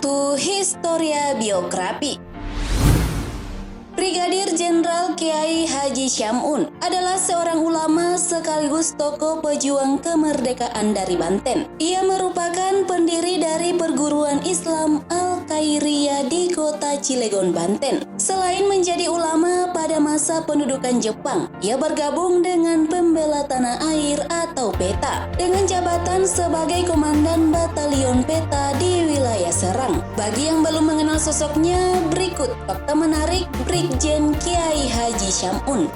Waktu Historia Biografi. Brigadir Jenderal Kiai Haji Syam'un adalah seorang ulama sekaligus tokoh pejuang kemerdekaan dari Banten. Ia merupakan pendiri dari perguruan Islam Al-Khairiyah di kota Cilegon, Banten. Selain menjadi ulama pada masa pendudukan Jepang, ia bergabung dengan Pembela Tanah Air atau PETA dengan jabatan sebagai Komandan Batalion PETA di wilayah Serang. Bagi yang belum mengenal sosoknya, berikut fakta menarik Brigjen Kiai Haji Syam'un.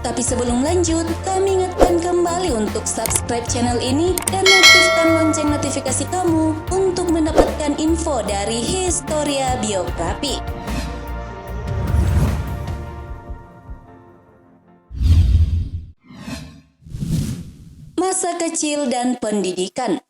Tapi sebelum lanjut, kami ingatkan kembali untuk subscribe channel ini dan aktifkan lonceng notifikasi kamu untuk mendapatkan info dari Historia Biografi. Masa kecil dan pendidikan.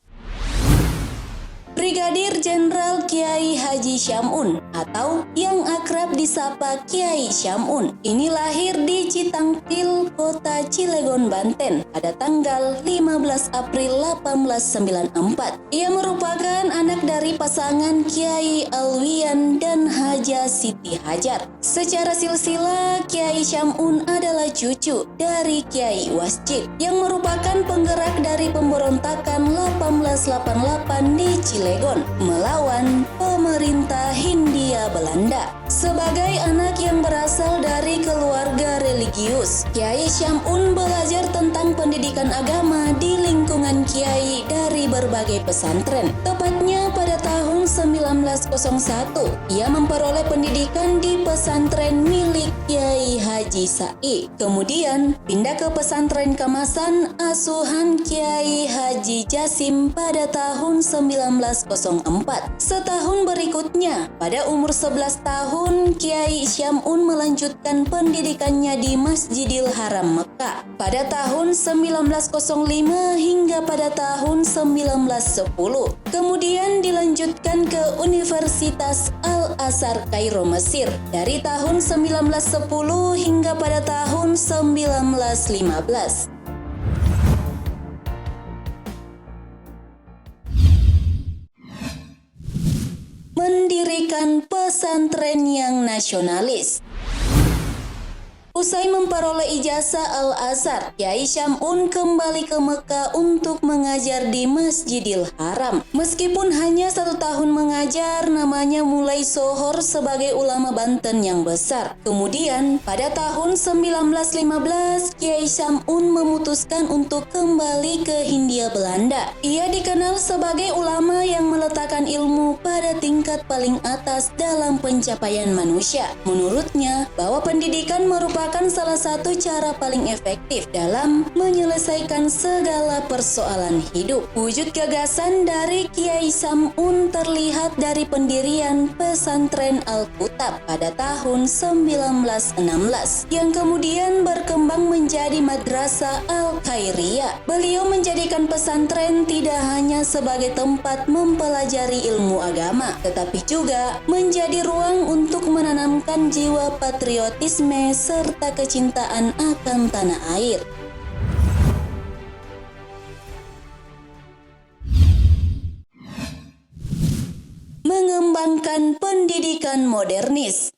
Brigadir Jenderal Kiai Haji Syam'un atau yang akrab disapa Kiai Syam'un ini lahir di Citangkil, kota Cilegon, Banten pada tanggal 15 April 1894. Ia merupakan anak dari pasangan Kiai Alwian dan Haja Siti Hajar. Secara silsilah, Kiai Syam'un adalah cucu dari Kiai Wasjid yang merupakan penggerak dari pemberontakan 1888 di Cilegon melawan pemerintah Hindia Belanda. Sebagai anak yang berasal dari keluarga religius, Kiai Syam'un belajar tentang pendidikan agama di lingkungan kiai dari berbagai pesantren. Tepatnya pada tahun 1901, ia memperoleh pendidikan di pesantren milik Kiai Haji Sa'i. Kemudian pindah ke pesantren Kamasan asuhan Kiai Haji Jasim pada tahun 1904. Setahun berikutnya, pada umur 11 tahun, Kiai Syam'un melanjutkan pendidikannya di Masjidil Haram Mekah pada tahun 1905 hingga pada tahun 1910. Kemudian dilanjutkan ke Universitas Al-Azhar Kairo, Mesir dari tahun 1910 hingga pada tahun 1915. Mendirikan pesantren yang nasionalis. Usai memperoleh ijazah Al-Azhar, Kiai Syam'un kembali ke Mekah untuk mengajar di Masjidil Haram. Meskipun hanya 1 tahun mengajar, namanya mulai sohor sebagai ulama Banten yang besar. Kemudian, pada tahun 1915, Kiai Syam'un memutuskan untuk kembali ke Hindia Belanda. Ia dikenal sebagai ulama yang meletakkan ilmu pada tingkat paling atas dalam pencapaian manusia. Menurutnya, bahwa pendidikan merupakan salah satu cara paling efektif dalam menyelesaikan segala persoalan hidup. Wujud gagasan dari Kiai Syam'un terlihat dari pendirian pesantren Al-Kutab pada tahun 1916 yang kemudian berkembang menjadi Madrasah Al-Khairiyah. Beliau menjadikan pesantren tidak hanya sebagai tempat mempelajari ilmu agama, tetapi juga menjadi ruang untuk menanamkan jiwa patriotisme serta kecintaan akan tanah air. Mengembangkan pendidikan modernis.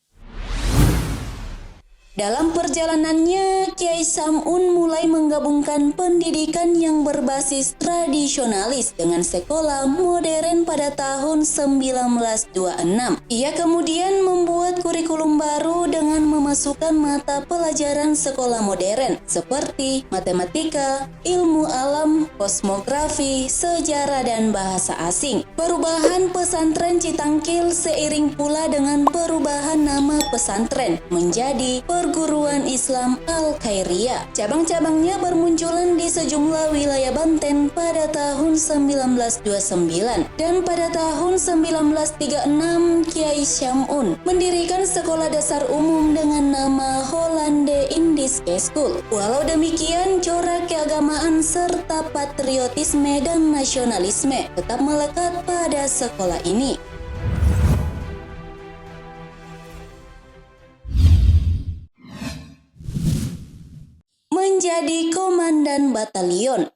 Dalam perjalanannya, Kiai Syam'un mulai menggabungkan pendidikan yang berbasis tradisionalis dengan sekolah modern pada tahun 1926. Ia kemudian membuat kurikulum baru dengan memasukkan mata pelajaran sekolah modern seperti matematika, ilmu alam, kosmografi, sejarah, dan bahasa asing. Perubahan pesantren Citangkil seiring pula dengan perubahan nama pesantren menjadi Perguruan Islam Al-Khairiyah. Cabang-cabangnya bermunculan di sejumlah wilayah Banten pada tahun 1929 dan pada tahun 1936 Kiai Syam'un mendirikan sekolah dasar umum dengan nama Hollande Indiske School. Walau demikian, corak keagamaan serta patriotisme dan nasionalisme tetap melekat pada sekolah ini. Menjadi komandan batalion.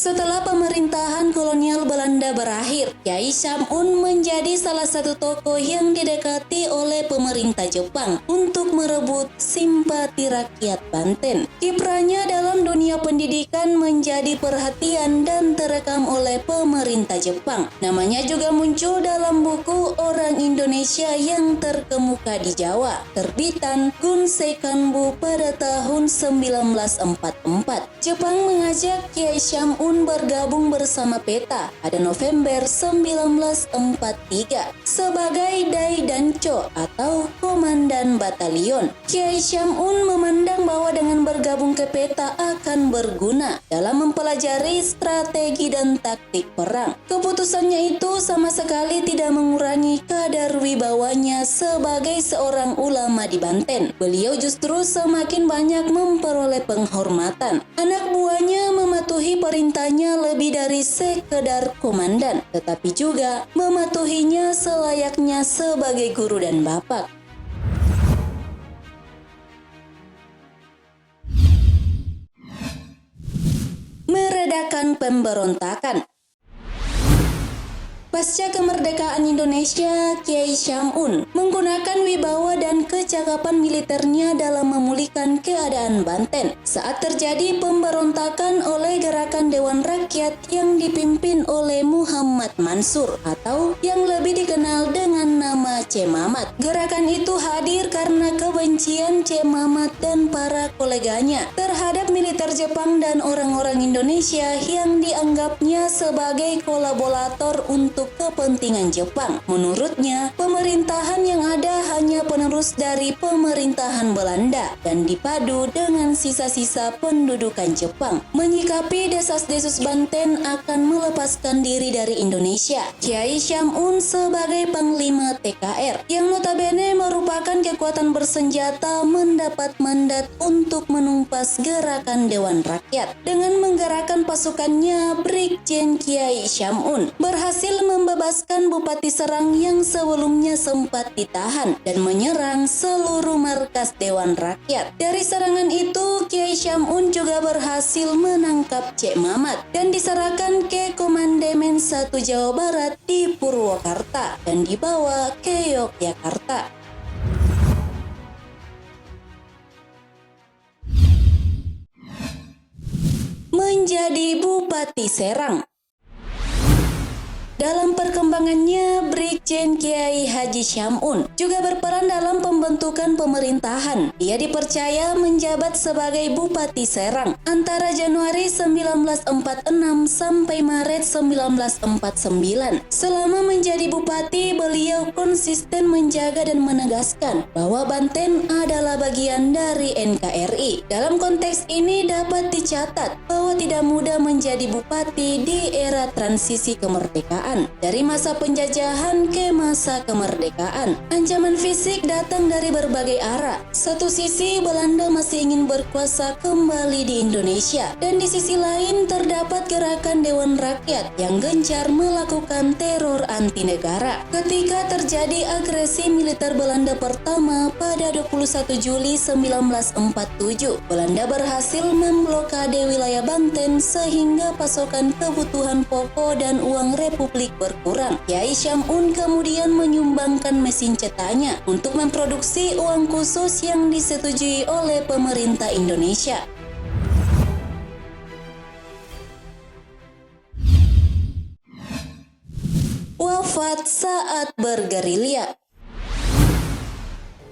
Setelah pemerintahan kolonial Belanda berakhir, Kiai Syam'un menjadi salah satu tokoh yang didekati oleh pemerintah Jepang untuk merebut simpati rakyat Banten. Kiprahnya dalam dunia pendidikan menjadi perhatian dan terekam oleh pemerintah Jepang. Namanya juga muncul dalam buku Orang Indonesia yang Terkemuka di Jawa, terbitan Gunsei Kanbu pada tahun 1944. Jepang mengajak Kiai Syam'un bergabung bersama PETA pada November 1943 sebagai Dai Dancho atau Komandan Batalion. Kiai Syam'un memandang bahwa dengan bergabung ke PETA akan berguna dalam mempelajari strategi dan taktik perang. Keputusannya itu sama sekali tidak mengurangi kadar wibawanya sebagai seorang ulama di Banten. Beliau justru semakin banyak memperoleh penghormatan. Anak buahnya mematuhi perintahnya lebih dari sekedar komandan, tetapi juga mematuhinya selayaknya sebagai guru dan bapak. Meredakan pemberontakan. Pasca kemerdekaan Indonesia, Kiai Syam'un menggunakan wibawa dan kecakapan militernya dalam memulihkan keadaan Banten saat terjadi pemberontakan oleh Gerakan Dewan Rakyat yang dipimpin oleh Muhammad Mansur atau yang lebih dikenal dengan nama Cek Mamat. Gerakan itu hadir karena kebencian Cek Mamat dan para koleganya terhadap militer Jepang dan orang-orang Indonesia yang dianggapnya sebagai kolaborator untuk kepentingan Jepang. Menurutnya, pemerintahan yang ada hanya penerus dari pemerintahan Belanda dan dipadu dengan sisa-sisa pendudukan Jepang. Menyikapi desas-desus Banten akan melepaskan diri dari Indonesia, Kiai Syam'un sebagai Panglima TKR yang notabene merupakan kekuatan bersenjata mendapat mandat untuk menumpas Gerakan Dewan Rakyat. Dengan menggerakkan pasukannya, Brigjen Kiai Syam'un berhasil membebaskan Bupati Serang yang sebelumnya sempat ditahan dan menyerang seluruh markas Dewan Rakyat. Dari serangan itu, Kiai Syam'un juga berhasil menangkap Cek Mamat dan diserahkan ke Komandemen 1 Jawa Barat di Purwakarta dan dibawa ke Yogyakarta. Menjadi Bupati Serang. Dalam perkembangannya, Brigjen Kiai Haji Syam'un juga berperan dalam pembentukan pemerintahan. Ia dipercaya menjabat sebagai Bupati Serang antara Januari 1946 sampai Maret 1949. Selama menjadi bupati, beliau konsisten menjaga dan menegaskan bahwa Banten adalah bagian dari NKRI. Dalam konteks ini dapat dicatat bahwa tidak mudah menjadi bupati di era transisi kemerdekaan. Dari masa penjajahan ke masa kemerdekaan, ancaman fisik datang dari berbagai arah. Satu sisi, Belanda masih ingin berkuasa kembali di Indonesia, dan di sisi lain terdapat Gerakan Dewan Rakyat yang gencar melakukan teror anti negara. Ketika terjadi agresi militer Belanda pertama pada 21 Juli 1947, Belanda berhasil memblokade wilayah Banten sehingga pasokan kebutuhan pokok dan uang Republik berkurang. Kiai Syam'un kemudian menyumbangkan mesin cetaknya untuk memproduksi uang khusus yang disetujui oleh pemerintah Indonesia. Wafat saat bergerilya.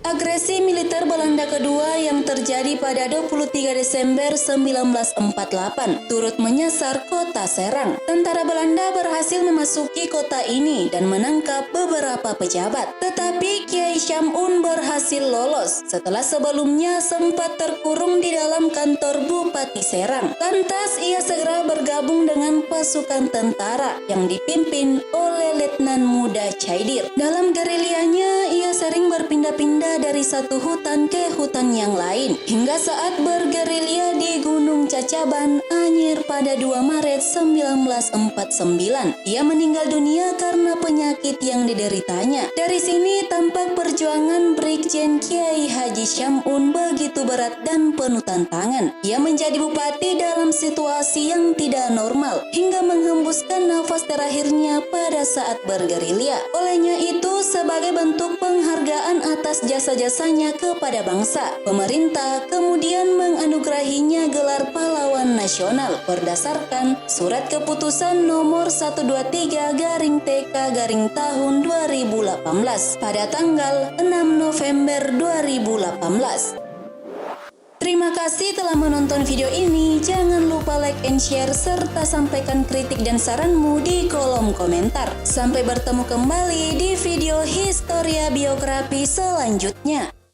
Agresi militer Belanda kedua yang terjadi pada 23 Desember 1948 turut menyasar kota Serang. Tentara Belanda berhasil memasuki kota ini dan menangkap beberapa pejabat. Tetapi Kiai Syam'un berhasil lolos setelah sebelumnya sempat terkurung di dalam kantor Bupati Serang. Lantas ia segera bergabung dengan pasukan tentara yang dipimpin oleh Letnan Muda Caidir. Dalam gerilyanya ia sering berpindah-pindah bergerilya dari satu hutan ke hutan yang lain, hingga saat bergerilya di Gunung Cacaban, Anyer pada 2 Maret 1949. Ia meninggal dunia karena penyakit yang dideritanya. Dari sini tampak perjuangan Brigjen Kiai Haji Syam'un begitu berat dan penuh tantangan. Ia menjadi bupati dalam situasi yang tidak normal, hingga menghembuskan nafas terakhirnya pada saat bergerilya. Olehnya itu, sebagai bentuk penghargaan atas jasa-jasanya kepada bangsa, pemerintah kemudian menganugerahinya gelar pahlawan nasional berdasarkan Surat Keputusan nomor 123/TK tahun 2018 pada tanggal 6 November 2018. Terima kasih telah menonton video ini. Jangan lupa like and share serta sampaikan kritik dan saranmu di kolom komentar. Sampai bertemu kembali di video Historia Biografi selanjutnya.